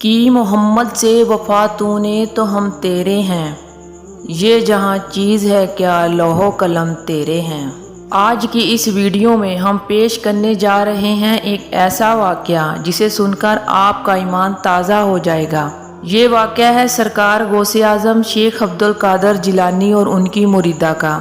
کی محمد سے وفا تو نے تو ہم تیرے ہیں، یہ جہاں چیز ہے کیا لوح و قلم تیرے ہیں۔ آج کی اس ویڈیو میں ہم پیش کرنے جا رہے ہیں ایک ایسا واقعہ جسے سن کر آپ کا ایمان تازہ ہو جائے گا۔ یہ واقعہ ہے سرکار غوث اعظم شیخ عبد القادر جیلانی اور ان کی مریدہ کا،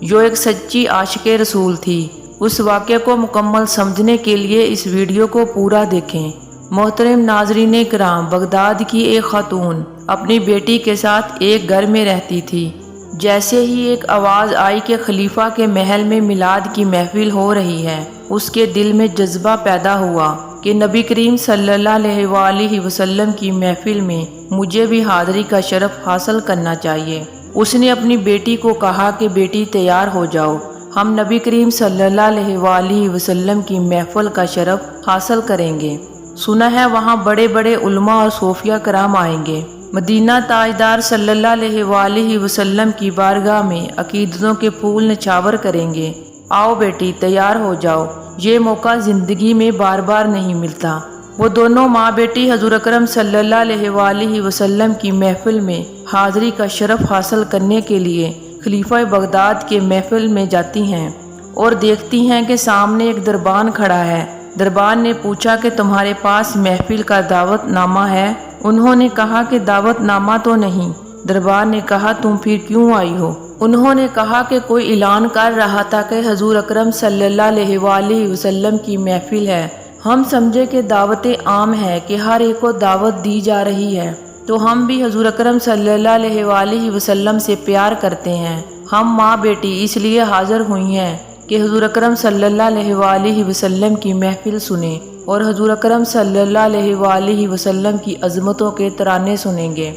جو ایک سچی عاشق رسول تھی۔ اس واقعے کو مکمل سمجھنے کے لیے اس ویڈیو کو پورا دیکھیں۔ محترم ناظرین کرام، بغداد کی ایک خاتون اپنی بیٹی کے ساتھ ایک گھر میں رہتی تھی۔ جیسے ہی ایک آواز آئی کہ خلیفہ کے محل میں میلاد کی محفل ہو رہی ہے، اس کے دل میں جذبہ پیدا ہوا کہ نبی کریم صلی اللہ علیہ وآلہ وسلم کی محفل میں مجھے بھی حاضری کا شرف حاصل کرنا چاہیے۔ اس نے اپنی بیٹی کو کہا کہ بیٹی تیار ہو جاؤ، ہم نبی کریم صلی اللہ علیہ وآلہ وسلم کی محفل کا شرف حاصل کریں گے۔ سنا ہے وہاں بڑے بڑے علماء اور صوفیہ کرام آئیں گے، مدینہ تاجدار صلی اللہ علیہ وآلہ وسلم کی بارگاہ میں عقیدتوں کے پھول نچھاور کریں گے۔ آؤ بیٹی تیار ہو جاؤ، یہ موقع زندگی میں بار بار نہیں ملتا۔ وہ دونوں ماں بیٹی حضور اکرم صلی اللہ علیہ وآلہ وسلم کی محفل میں حاضری کا شرف حاصل کرنے کے لیے خلیفہ بغداد کے محفل میں جاتی ہیں اور دیکھتی ہیں کہ سامنے ایک دربان کھڑا ہے۔ دربان نے پوچھا کہ تمہارے پاس محفل کا دعوت نامہ ہے؟ انہوں نے کہا کہ دعوت نامہ تو نہیں۔ دربان نے کہا تم پھر کیوں آئی ہو؟ انہوں نے کہا کہ کوئی اعلان کر رہا تھا کہ حضور اکرم صلی اللہ علیہ وآلہ وسلم کی محفل ہے، ہم سمجھے کہ دعوت عام ہے کہ ہر ایک کو دعوت دی جا رہی ہے، تو ہم بھی حضور اکرم صلی اللہ علیہ وآلہ وسلم سے پیار کرتے ہیں۔ ہم ماں بیٹی اس لیے حاضر ہوئی ہیں کہ حضور اکرم صلی اللہ علیہ وآلہ وسلم کی محفل سنیں اور حضور اکرم صلی اللہ علیہ وآلہ وسلم کی عظمتوں کے ترانے سنیں گے۔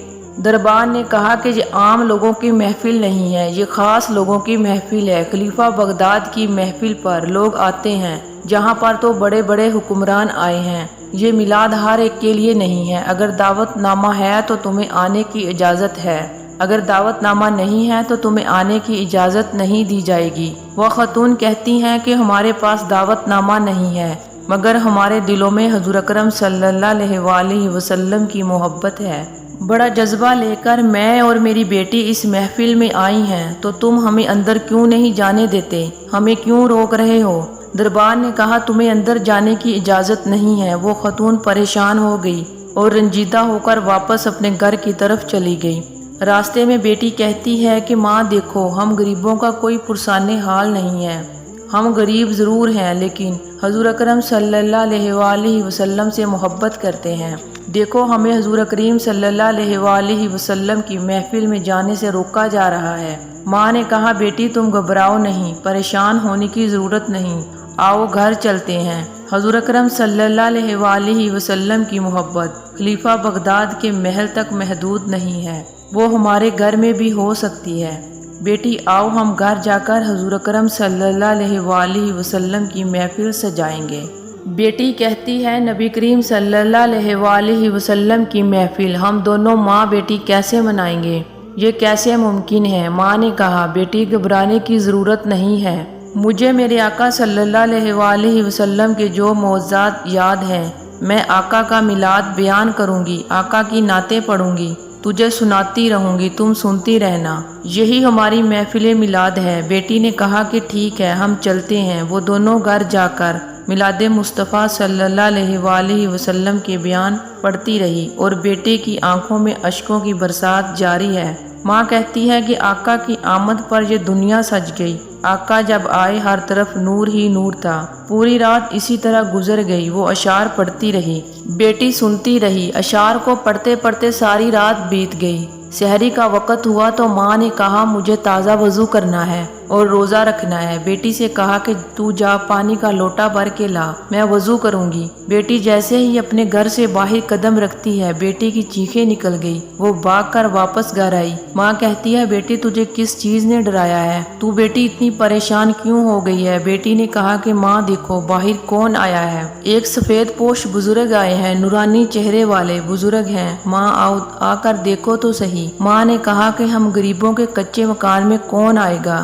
دربان نے کہا کہ یہ عام لوگوں کی محفل نہیں ہے، یہ خاص لوگوں کی محفل ہے۔ خلیفہ بغداد کی محفل پر لوگ آتے ہیں، جہاں پر تو بڑے بڑے حکمران آئے ہیں۔ یہ میلاد ہر ایک کے لیے نہیں ہے۔ اگر دعوت نامہ ہے تو تمہیں آنے کی اجازت ہے، اگر دعوت نامہ نہیں ہے تو تمہیں آنے کی اجازت نہیں دی جائے گی۔ وہ خاتون کہتی ہیں کہ ہمارے پاس دعوت نامہ نہیں ہے، مگر ہمارے دلوں میں حضور اکرم صلی اللہ علیہ وآلہ وسلم کی محبت ہے۔ بڑا جذبہ لے کر میں اور میری بیٹی اس محفل میں آئی ہیں، تو تم ہمیں اندر کیوں نہیں جانے دیتے؟ ہمیں کیوں روک رہے ہو؟ دربان نے کہا تمہیں اندر جانے کی اجازت نہیں ہے۔ وہ خاتون پریشان ہو گئی اور رنجیدہ ہو کر واپس اپنے گھر کی طرف چلی گئی۔ راستے میں بیٹی کہتی ہے کہ ماں دیکھو، ہم غریبوں کا کوئی پرسان حال نہیں ہے، ہم غریب ضرور ہیں لیکن حضور اکرم صلی اللہ علیہ وآلہ وسلم سے محبت کرتے ہیں۔ دیکھو ہمیں حضور کریم صلی اللہ علیہ وآلہ وسلم کی محفل میں جانے سے روکا جا رہا ہے۔ ماں نے کہا بیٹی تم گھبراؤ نہیں، پریشان ہونے کی ضرورت نہیں، آؤ گھر چلتے ہیں۔ حضور اکرم صلی اللہ علیہ وآلہ وسلم کی محبت خلیفہ بغداد کے محل تک محدود نہیں ہے، وہ ہمارے گھر میں بھی ہو سکتی ہے۔ بیٹی آؤ ہم گھر جا کر حضور اکرم صلی اللہ علیہ وآلہ وسلم کی محفل سجائیں گے۔ بیٹی کہتی ہے نبی کریم صلی اللہ علیہ وآلہ وسلم کی محفل ہم دونوں ماں بیٹی کیسے منائیں گے؟ یہ کیسے ممکن ہے؟ ماں نے کہا بیٹی گھبرانے کی ضرورت نہیں ہے، مجھے میرے آقا صلی اللہ علیہ وآلہ وسلم کے جو معجزات یاد ہیں، میں آقا کا میلاد بیان کروں گی، آقا کی نعتیں پڑھوں گی، تجھے سناتی رہوں گی، تم سنتی رہنا، یہی ہماری محفل میلاد ہے۔ بیٹی نے کہا کہ ٹھیک ہے ہم چلتے ہیں۔ وہ دونوں گھر جا کر میلاد مصطفیٰ صلی اللہ علیہ وآلہ وسلم کے بیان پڑھتی رہی اور بیٹے کی آنکھوں میں اشکوں کی برسات جاری ہے۔ ماں کہتی ہے کہ آقا کی آمد پر یہ دنیا سج گئی، آقا جب آئے ہر طرف نور ہی نور تھا، پوری رات اسی طرح گزر گئی۔ وہ اشعار پڑھتی رہی، بیٹی سنتی رہی، اشعار کو پڑھتے پڑھتے ساری رات بیت گئی۔ سحری کا وقت ہوا تو ماں نے کہا مجھے تازہ وضو کرنا ہے اور روزہ رکھنا ہے۔ بیٹی سے کہا کہ تو جا پانی کا لوٹا بھر کے لا، میں وضو کروں گی۔ بیٹی جیسے ہی اپنے گھر سے باہر قدم رکھتی ہے، بیٹی کی چیخیں نکل گئی، وہ بھاگ کر واپس گھر آئی۔ ماں کہتی ہے بیٹی تجھے کس چیز نے ڈرایا ہے؟ تو بیٹی اتنی پریشان کیوں ہو گئی ہے؟ بیٹی نے کہا کہ ماں دیکھو باہر کون آیا ہے، ایک سفید پوش بزرگ آئے ہیں، نورانی چہرے والے بزرگ ہیں، ماں آ کر دیکھو تو صحیح۔ ماں نے کہا کہ ہم غریبوں کے کچے مکان میں کون آئے گا،